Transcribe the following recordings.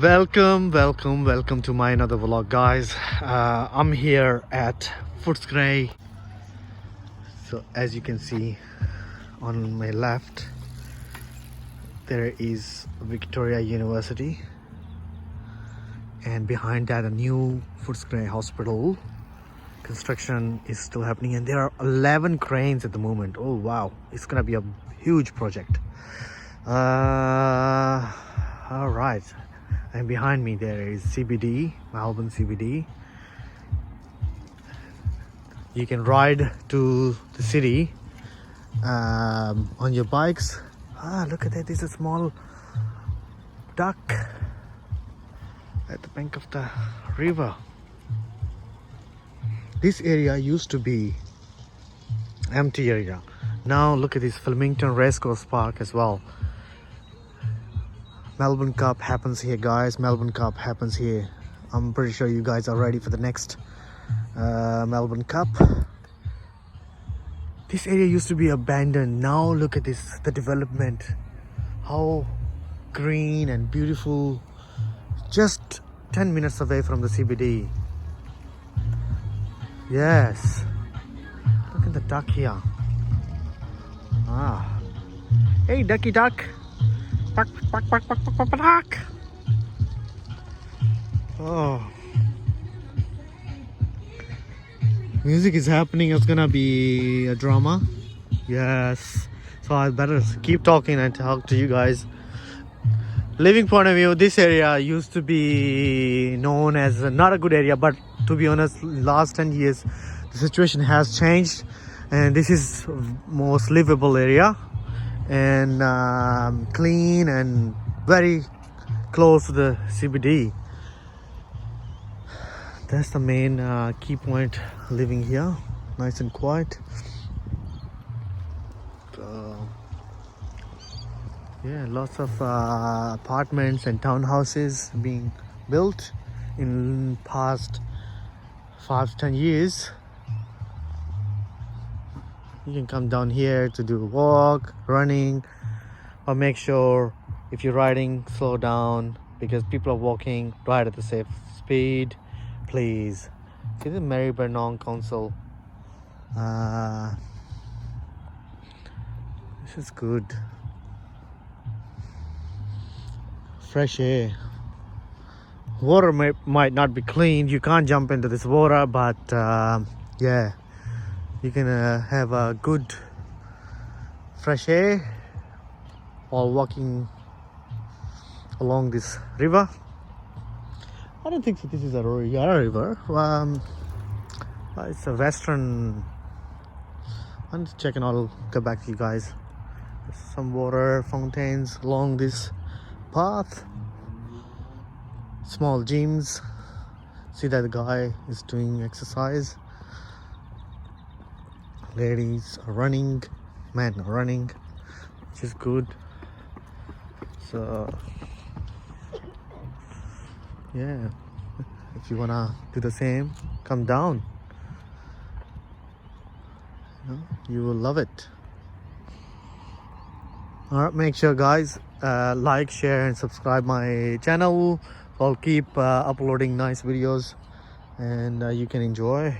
Welcome to my another vlog, guys. I'm here at Footscray. So as you can see on my left, there is Victoria University, and behind that a new Footscray Hospital. Construction is still happening, and there are 11 cranes at the moment. Oh wow, it's gonna be a huge project. All right, and behind me there is CBD, Melbourne CBD. You can ride to the city on your bikes. Look at that, there's a small duck at the bank of the river. This area used to be empty area. Now look at this Flemington Racecourse Park as well. Melbourne Cup happens here, guys. Melbourne Cup happens here. I'm pretty sure you guys are ready for the next Melbourne Cup. This area used to be abandoned. Now look at this, the development. How green and beautiful. Just 10 minutes away from the CBD. Yes. Look at the duck here. Hey, ducky duck. Quack, quack, quack, quack, quack, quack, quack. Oh. Music is happening. It's gonna be a drama. Yes. So I better keep talking and talk to you guys. Living point of view, this area used to be known as not a good area, but to be honest, last 10 years the situation has changed, and this is most livable area, and clean and very close to the CBD. That's the main key point, living here, nice and quiet. Yeah, lots of apartments and townhouses being built in past 5 to 10 years. You can come down here to do walk, running, but make sure if you're riding, slow down, because people are walking. Ride at the safe speed, please. See the Melbourne Council. This is good. Fresh air. Water might not be clean. You can't jump into this water, but yeah, you can have a good fresh air while walking along this river. I don't think this is a river. It's a western. I need to check and I'll get back to you guys. There's some water fountains along this path. Small gyms. See that the guy is doing exercise. Ladies are running, men are running, which is good. So yeah, if you wanna do the same, come down. You will love it. Alright, make sure guys like, share and subscribe my channel. I'll keep uploading nice videos, and you can enjoy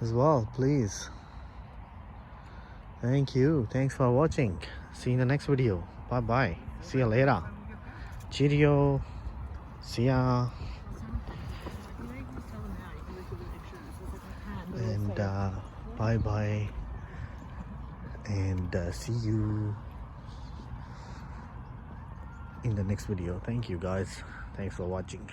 as well, please. Thank you. Thanks for watching. See you in the next video. Bye bye. See you later. Cheerio. See ya. And bye bye. And see you in the next video. Thank you guys. Thanks for watching.